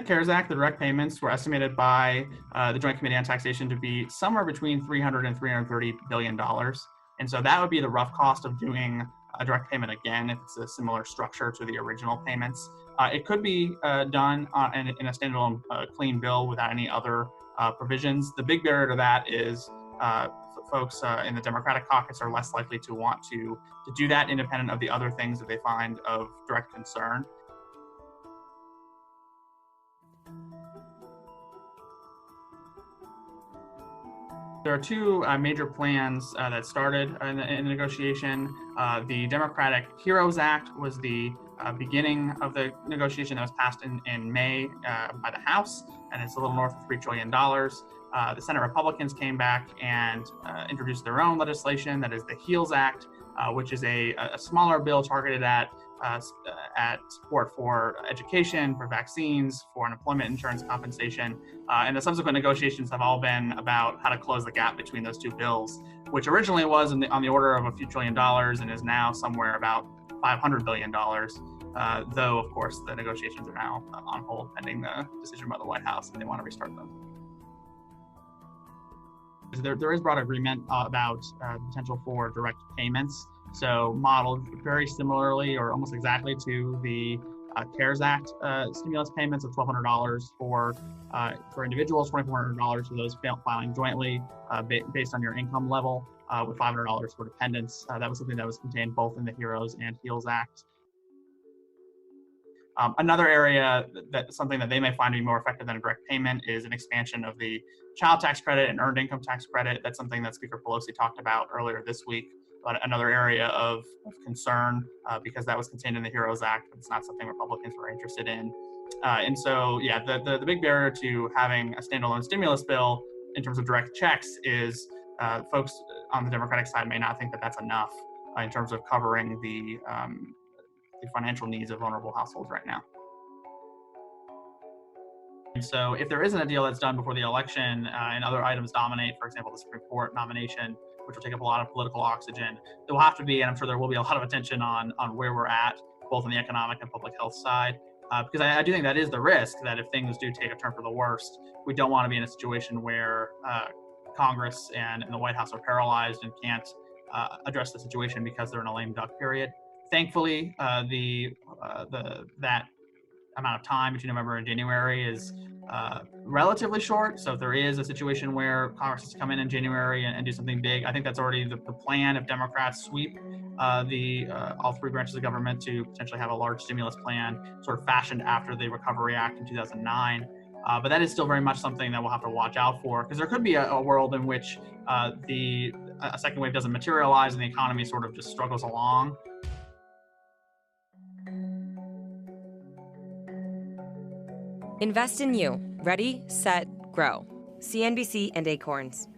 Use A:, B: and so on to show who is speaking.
A: CARES Act, the direct payments were estimated by the Joint Committee on Taxation to be somewhere between $300 and $330 billion. And so that would be the rough cost of doing a direct payment again if it's a similar structure to the original payments. It could be done in a standalone clean bill without any other provisions. The big barrier to that is folks in the Democratic caucus are less likely to want to do that independent of the other things that they find of direct concern. There are two major plans that started in the negotiation. The Democratic HEROES Act was the beginning of the negotiation that was passed in May by the House, and it's a little north of $3 trillion. The Senate Republicans came back and introduced their own legislation, that is the HEALS Act, which is a smaller bill targeted at support for education, for vaccines, for unemployment insurance compensation. And the subsequent negotiations have all been about how to close the gap between those two bills, which originally was on the order of a few $1 trillion and is now somewhere about $500 billion. Though, of course, the negotiations are now on hold pending the decision by the White House, and they want to restart them. There is broad agreement about the potential for direct payments. So modeled very similarly or almost exactly to the CARES Act stimulus payments of $1,200 for individuals, $2,400 for those filing jointly based on your income level, with $500 for dependents. That was something that was contained both in the HEROES and HEALS Act. Another area something that they may find to be more effective than a direct payment is an expansion of the child tax credit and earned income tax credit. That's something that Speaker Pelosi talked about earlier this week. But another area of concern because that was contained in the HEROES Act, but it's not something Republicans were interested in. And so, yeah, the big barrier to having a standalone stimulus bill in terms of direct checks is folks on the Democratic side may not think that that's enough in terms of covering the financial needs of vulnerable households right now. And so if there isn't a deal that's done before the election and other items dominate, for example, the Supreme Court nomination, which will take up a lot of political oxygen, there will have to be, and I'm sure there will be a lot of attention on where we're at, both on the economic and public health side. Because I do think that is the risk, that if things do take a turn for the worst, we don't want to be in a situation where Congress and the White House are paralyzed and can't address the situation because they're in a lame duck period. Thankfully, that amount of time between November and January is relatively short. So if there is a situation where Congress has to come in January and do something big, I think that's already the plan if Democrats sweep all three branches of government to potentially have a large stimulus plan sort of fashioned after the Recovery Act in 2009. But that is still very much something that we'll have to watch out for, because there could be a world in which a second wave doesn't materialize and the economy sort of just struggles along.
B: Invest in you. Ready, set, grow. CNBC and Acorns.